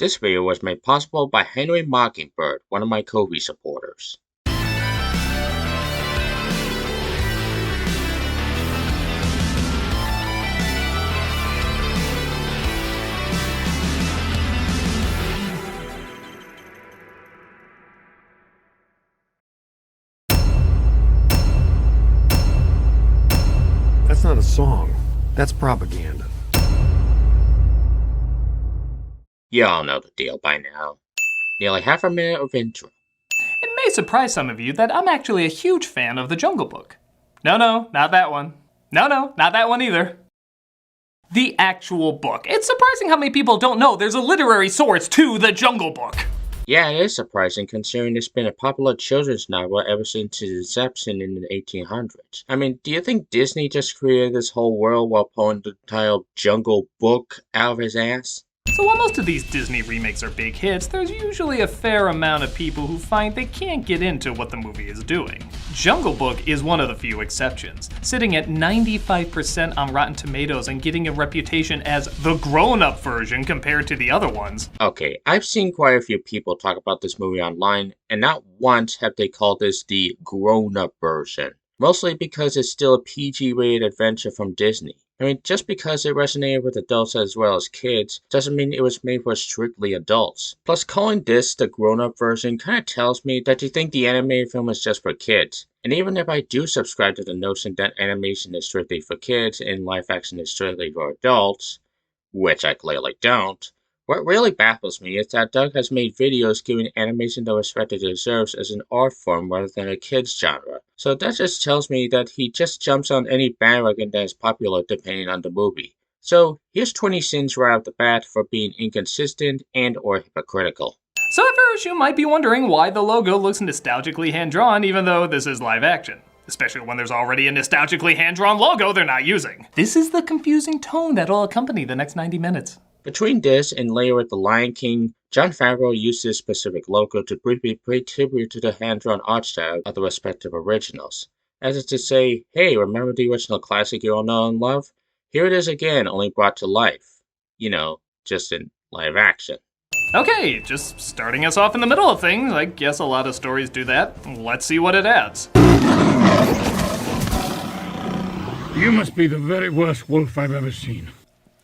This video was made possible by Henry Mockingbird, one of my Ko-fi supporters. That's not a song. That's propaganda. You all know the deal by now. Nearly half a minute of intro. It may surprise some of you that I'm actually a huge fan of The Jungle Book. No, not that one. No, not that one either. The actual book. It's surprising how many people don't know there's a literary source to The Jungle Book. Yeah, it is surprising considering it's been a popular children's novel ever since its inception in the 1800s. I mean, do you think Disney just created this whole world while pulling the title Jungle Book out of his ass? So while most of these Disney remakes are big hits, there's usually a fair amount of people who find they can't get into what the movie is doing. Jungle Book is one of the few exceptions, sitting at 95% on Rotten Tomatoes and getting a reputation as the grown-up version compared to the other ones. Okay, I've seen quite a few people talk about this movie online, and not once have they called this the grown-up version. Mostly because it's still a PG-rated adventure from Disney. I mean, just because it resonated with adults as well as kids doesn't mean it was made for strictly adults. Plus, calling this the grown-up version kinda tells me that you think the animated film is just for kids. And even if I do subscribe to the notion that animation is strictly for kids and live action is strictly for adults, which I clearly don't, what really baffles me is that Doug has made videos giving animation the respect it deserves as an art form rather than a kids genre. So that just tells me that he just jumps on any bandwagon that is popular depending on the movie. So here's 20 sins right off the bat for being inconsistent and or hypocritical. So at first you might be wondering why the logo looks nostalgically hand-drawn even though this is live action. Especially when there's already a nostalgically hand-drawn logo they're not using. This is the confusing tone that'll accompany the next 90 minutes. Between this and later with The Lion King, Jon Favreau used this specific logo to briefly pay tribute to the hand-drawn art style of the respective originals. As if to say, hey, remember the original classic you all know and love? Here it is again, only brought to life. You know, just in live action. Okay, just starting us off in the middle of things. I guess a lot of stories do that. Let's see what it adds. You must be the very worst wolf I've ever seen.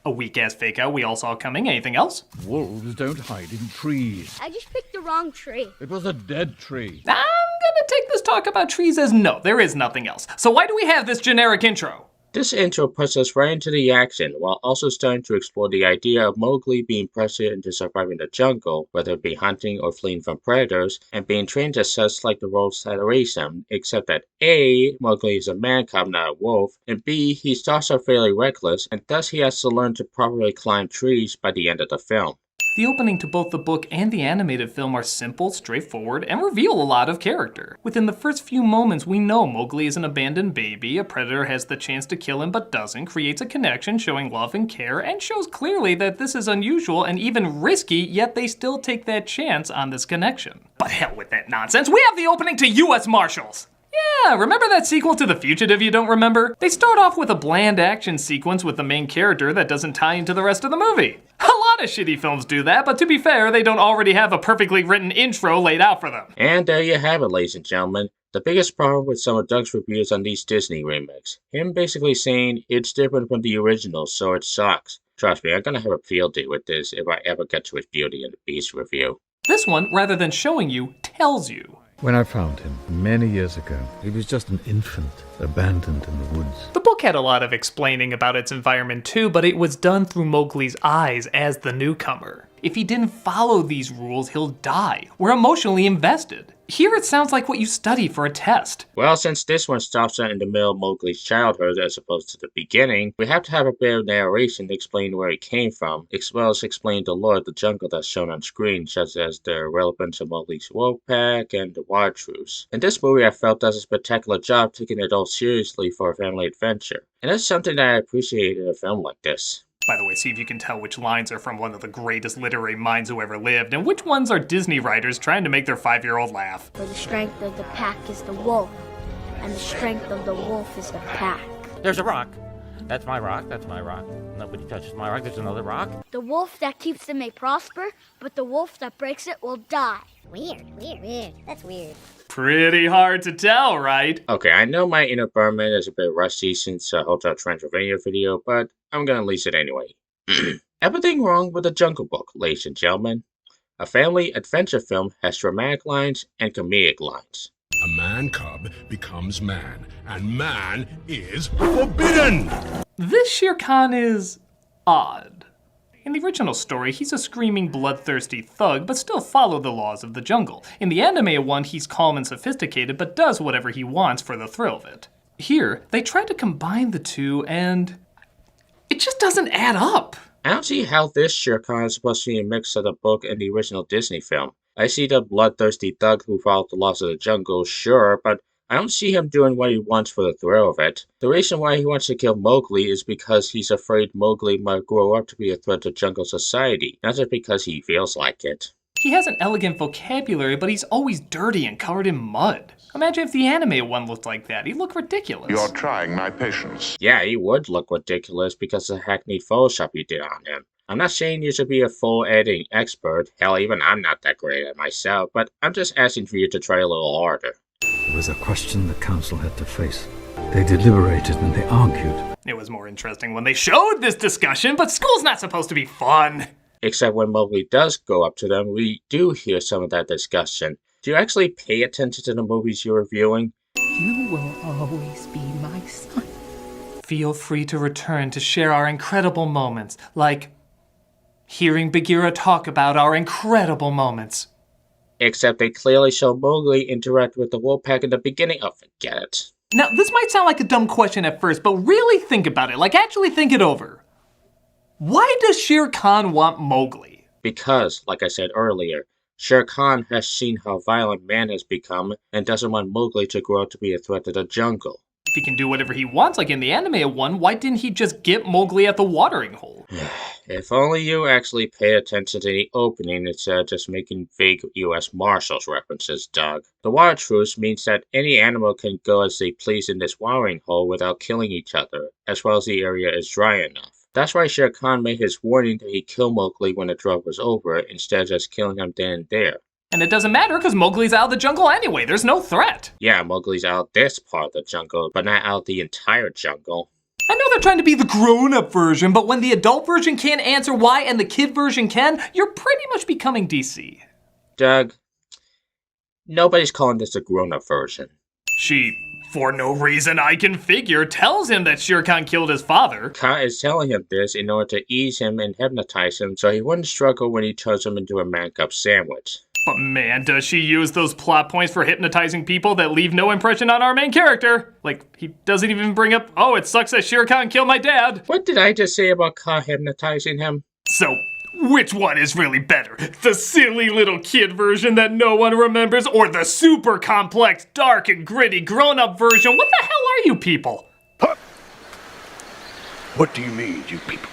A weak-ass fake-out we all saw coming. Anything else? Wolves don't hide in trees. I just picked the wrong tree. It was a dead tree. I'm gonna take this talk about trees as no, there is nothing else. So why do we have this generic intro? This intro puts us right into the action, while also starting to explore the idea of Mowgli being pressured into surviving the jungle, whether it be hunting or fleeing from predators, and being trained as such like the roles that raise him, except that A, Mowgli is a man cub, not a wolf, and B, he starts off fairly reckless, and thus he has to learn to properly climb trees by the end of the film. The opening to both the book and the animated film are simple, straightforward, and reveal a lot of character. Within the first few moments, we know Mowgli is an abandoned baby, a predator has the chance to kill him but doesn't, creates a connection showing love and care, and shows clearly that this is unusual and even risky, yet they still take that chance on this connection. But hell with that nonsense, we have the opening to U.S. Marshals! Yeah, remember that sequel to The Fugitive you don't remember? They start off with a bland action sequence with the main character that doesn't tie into the rest of the movie. A lot of shitty films do that, but to be fair, they don't already have a perfectly written intro laid out for them. And there you have it, ladies and gentlemen. The biggest problem with some of Doug's reviews on these Disney remakes. Him basically saying it's different from the original, so it sucks. Trust me, I'm gonna have a field day with this if I ever get to his Beauty and the Beast review. This one, rather than showing you, tells you. When I found him many years ago, he was just an infant, abandoned in the woods. The book had a lot of explaining about its environment too, but it was done through Mowgli's eyes as the newcomer. If he didn't follow these rules, he'll die. We're emotionally invested. Here it sounds like what you study for a test. Well, since this one stops out in the middle of Mowgli's childhood as opposed to the beginning, we have to have a bit of narration to explain where he came from, as well as explain the lore of the jungle that's shown on screen, such as the relevance of Mowgli's wolf pack and the wild truce. In this movie, I felt does a spectacular job taking it all seriously for a family adventure, and that's something that I appreciate in a film like this. By the way, see if you can tell which lines are from one of the greatest literary minds who ever lived, and which ones are Disney writers trying to make their 5-year-old laugh. For the strength of the pack is the wolf, and the strength of the wolf is the pack. There's a rock. That's my rock, that's my rock. Nobody touches my rock, there's another rock. The wolf that keeps them may prosper, but the wolf that breaks it will die. Weird. That's weird. Pretty hard to tell, right? Okay, I know my inner Birdman is a bit rusty since the Hotel Transylvania video, but I'm gonna lease it anyway. Everything wrong with the Jungle Book, ladies and gentlemen. A family adventure film has dramatic lines and comedic lines. A man cub becomes man, and man is forbidden! This Shere Khan is odd. In the original story, he's a screaming, bloodthirsty thug, but still follow the laws of the jungle. In the anime one, he's calm and sophisticated, but does whatever he wants for the thrill of it. Here, they try to combine the two, and it just doesn't add up. I don't see how this Shere Khan is supposed to be a mix of the book and the original Disney film. I see the bloodthirsty thug who followed the laws of the jungle, sure, but I don't see him doing what he wants for the thrill of it. The reason why he wants to kill Mowgli is because he's afraid Mowgli might grow up to be a threat to jungle society, not just because he feels like it. He has an elegant vocabulary, but he's always dirty and covered in mud. Imagine if the anime one looked like that. He'd look ridiculous. You're trying my patience. Yeah, he would look ridiculous because of the hackneyed Photoshop you did on him. I'm not saying you should be a full editing expert. Hell, even I'm not that great at myself, but I'm just asking for you to try a little harder. It was a question the council had to face. They deliberated and they argued. It was more interesting when they showed this discussion, but school's not supposed to be fun. Except when Mowgli does go up to them, we do hear some of that discussion. Do you actually pay attention to the movies you're reviewing? You will always be my son. Feel free to return to share our incredible moments, like hearing Bagheera talk about our incredible moments. Except they clearly show Mowgli interact with the wolf pack in the beginning. Oh, forget it. Now, this might sound like a dumb question at first, but really think about it. Like, actually think it over. Why does Shere Khan want Mowgli? Because, like I said earlier, Shere Khan has seen how violent man has become and doesn't want Mowgli to grow up to be a threat to the jungle. If he can do whatever he wants, like in the anime one, why didn't he just get Mowgli at the watering hole? If only you actually paid attention to the opening instead of just making vague US Marshals references, Doug. The water truce means that any animal can go as they please in this watering hole without killing each other, as well as the area is dry enough. That's why Shere Khan made his warning that he'd kill Mowgli when the drought was over, instead of just killing him then and there. And it doesn't matter because Mowgli's out of the jungle anyway, there's no threat. Yeah, Mowgli's out of this part of the jungle, but not out of the entire jungle. I know they're trying to be the grown-up version, but when the adult version can't answer why and the kid version can, you're pretty much becoming DC. Doug, nobody's calling this a grown-up version. She, for no reason I can figure, tells him that Shere Khan killed his father. Ka is telling him this in order to ease him and hypnotize him so he wouldn't struggle when he turns him into a man-cub sandwich. But man, does she use those plot points for hypnotizing people that leave no impression on our main character. Like, he doesn't even bring up, oh, it sucks that Shere Khan killed my dad. What did I just say about Ka hypnotizing him? So, which one is really better? The silly little kid version that no one remembers, or the super complex, dark and gritty grown-up version? What the hell are you people? What do you mean, you people?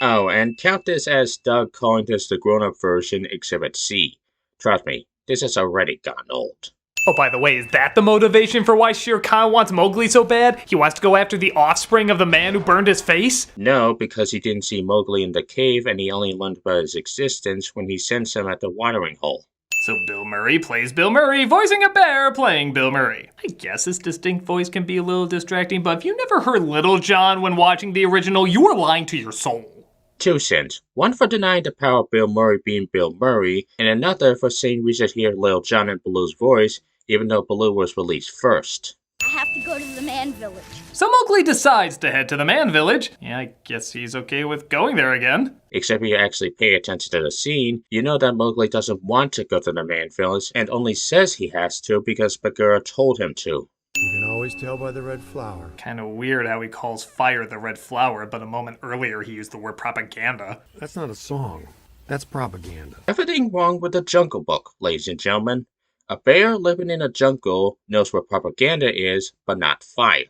Oh, and count this as Doug calling this the grown-up version Exhibit C. Trust me, this has already gotten old. Oh, by the way, is that the motivation for why Shere Khan wants Mowgli so bad? He wants to go after the offspring of the man who burned his face? No, because he didn't see Mowgli in the cave and he only learned about his existence when he sensed him at the watering hole. So Bill Murray plays Bill Murray, voicing a bear playing Bill Murray. I guess his distinct voice can be a little distracting, but if you never heard Little John when watching the original, you are lying to your soul. 2 cents. One for denying the power of Bill Murray being Bill Murray, and another for saying we should hear Lil Jon in Baloo's voice, even though Baloo was released first. I have to go to the man village. So Mowgli decides to head to the man village. Yeah, I guess he's okay with going there again. Except if you actually pay attention to the scene, you know that Mowgli doesn't want to go to the man village, and only says he has to because Bagheera told him to. You can always tell by the red flower. Kinda weird how he calls fire the red flower, but a moment earlier he used the word propaganda. That's not a song. That's propaganda. Everything wrong with the Jungle Book, ladies and gentlemen. A bear living in a jungle knows what propaganda is, but not fire.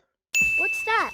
What's that?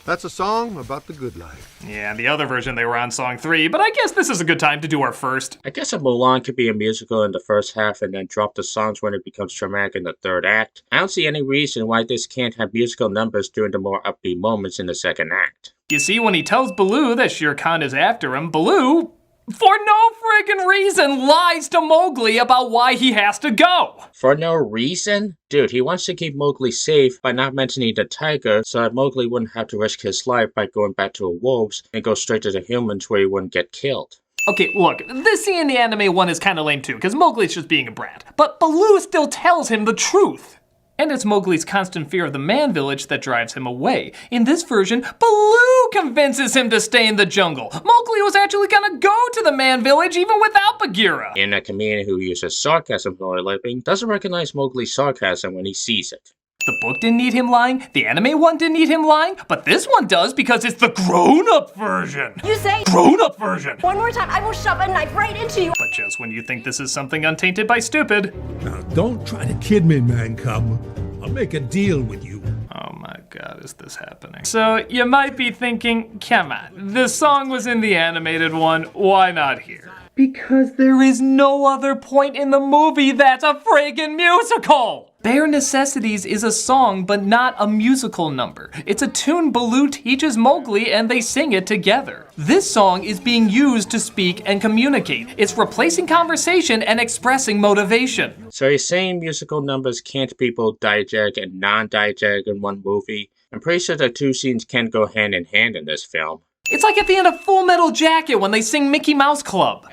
That's a song about the good life. Yeah, in the other version they were on song 3, but I guess this is a good time to do our first. I guess a Mulan could be a musical in the first half and then drop the songs when it becomes dramatic in the third act. I don't see any reason why this can't have musical numbers during the more upbeat moments in the second act. You see, when he tells Baloo that Shere Khan is after him, Baloo, for no friggin' reason, lies to Mowgli about why he has to go. For no reason? Dude, he wants to keep Mowgli safe by not mentioning the tiger so that Mowgli wouldn't have to risk his life by going back to the wolves and go straight to the humans where he wouldn't get killed. Okay, look, this scene in the anime one is kinda lame too, because Mowgli's just being a brat. But Baloo still tells him the truth. And it's Mowgli's constant fear of the man village that drives him away. In this version, Baloo convinces him to stay in the jungle. Mowgli was actually gonna go to the man village even without Bagheera. And a comedian who uses sarcasm for a living doesn't recognize Mowgli's sarcasm when he sees it. The book didn't need him lying, the anime one didn't need him lying, but this one does because it's the grown-up version. You say Grown-up version. one more time, I will shove a knife right into you. But just when you think this is something untainted by stupid. Now, don't try to kid me, man cub. I'll make a deal with you. Oh my god, is this happening? So you might be thinking, come on, the song was in the animated one, why not here? Because there is no other point in the movie that's a friggin' musical! Bare Necessities is a song, but not a musical number. It's a tune Baloo teaches Mowgli and they sing it together. This song is being used to speak and communicate. It's replacing conversation and expressing motivation. So you're saying musical numbers can't be both diegetic and non-diegetic in one movie? I'm pretty sure the two scenes can go hand in hand in this film. It's like at the end of Full Metal Jacket when they sing Mickey Mouse Club.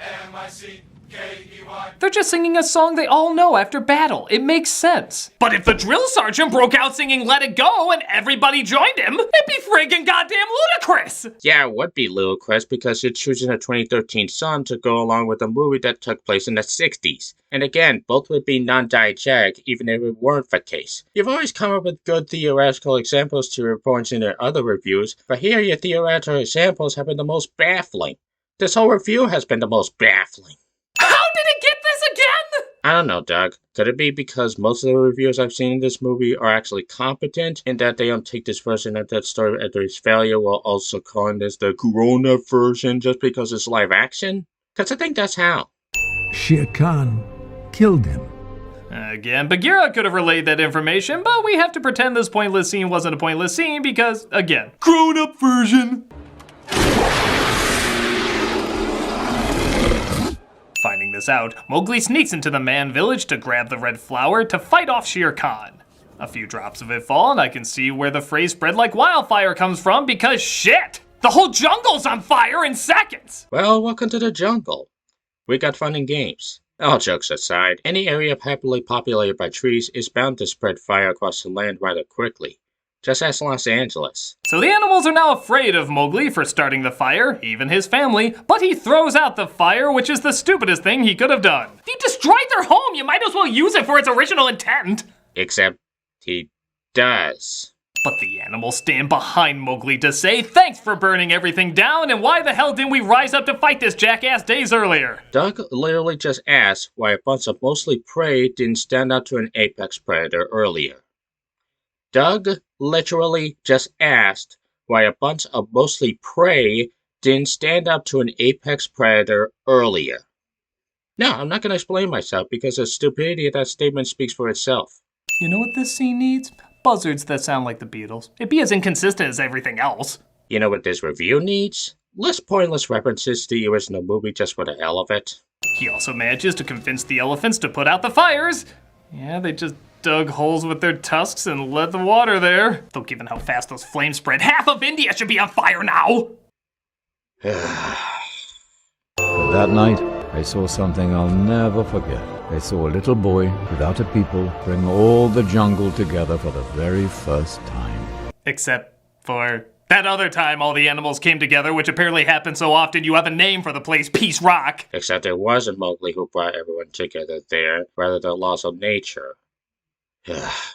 They're just singing a song they all know after battle. It makes sense. But if the drill sergeant broke out singing Let It Go and everybody joined him, it'd be friggin' goddamn ludicrous! Yeah, it would be ludicrous because you're choosing a 2013 song to go along with a movie that took place in the 60s. And again, both would be non-diegetic even if it weren't the case. You've always come up with good theoretical examples to your points in your other reviews, but here your theoretical examples have been the most baffling. This whole review has been the most baffling. How did it get this again? I don't know, Doug. Could it be because most of the reviews I've seen in this movie are actually competent in that they don't take this version of that story at its failure while also calling this the grown-up version just because it's live action? Because I think that's how. Shere Khan killed him. Again, Bagheera could have relayed that information, but we have to pretend this pointless scene wasn't a pointless scene because, again, grown-up version. Finding this out, Mowgli sneaks into the man village to grab the red flower to fight off Shere Khan. A few drops of it fall, and I can see where the phrase spread like wildfire comes from because shit! The whole jungle's on fire in seconds! Well, welcome to the jungle. We got fun and games. All jokes aside, any area heavily populated by trees is bound to spread fire across the land rather quickly. Just ask Los Angeles. So the animals are now afraid of Mowgli for starting the fire, even his family, but he throws out the fire, which is the stupidest thing he could have done. He destroyed their home, you might as well use it for its original intent. Except he does. But the animals stand behind Mowgli to say, thanks for burning everything down, and why the hell didn't we rise up to fight this jackass days earlier? Doug literally just asked why a bunch of mostly prey didn't stand up to an apex predator earlier. Doug literally just asked why a bunch of mostly prey didn't stand up to an apex predator earlier. No, I'm not going to explain myself because the stupidity of that statement speaks for itself. You know what this scene needs? Buzzards that sound like the Beatles. It'd be as inconsistent as everything else. You know what this review needs? Less pointless references to the original movie just for the hell of it. He also manages to convince the elephants to put out the fires. Yeah, they just dug holes with their tusks and let the water there. Though given how fast those flames spread, half of India should be on fire now! But that night, I saw something I'll never forget. I saw a little boy without a people bring all the jungle together for the very first time. Except for that other time all the animals came together, which apparently happens so often you have a name for the place, Peace Rock. Except it wasn't Mowgli who brought everyone together there, rather the laws of nature.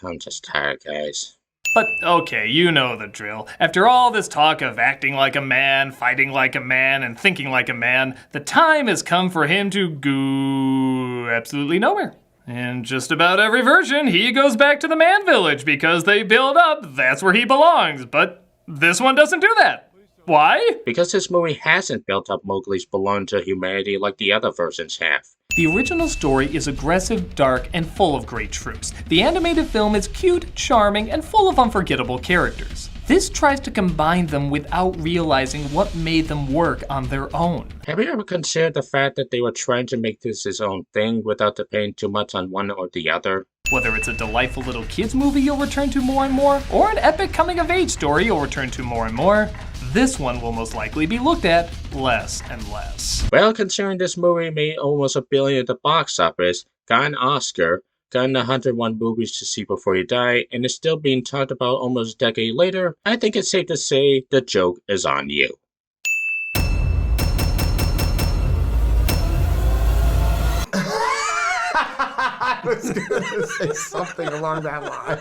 I'm just tired, guys. But okay, you know the drill. After all this talk of acting like a man, fighting like a man, and thinking like a man, the time has come for him to go absolutely nowhere. In just about every version, he goes back to the man village because they build up that's where he belongs. But This one doesn't do that. Why? Because this movie hasn't built up Mowgli's belonging to humanity like the other versions have. The original story is aggressive, dark, and full of great tropes. The animated film is cute, charming, and full of unforgettable characters. This tries to combine them without realizing what made them work on their own. Have you ever considered the fact that they were trying to make this his own thing without depending too much on one or the other? Whether it's a delightful little kids movie you'll return to more and more, or an epic coming-of-age story you'll return to more and more, this one will most likely be looked at less and less. Well, considering this movie made almost $1 billion at the box office, got an Oscar, got in 101 movies to see before you die, and is still being talked about almost a decade later, I think it's safe to say the joke is on you. I was going to say something along that line.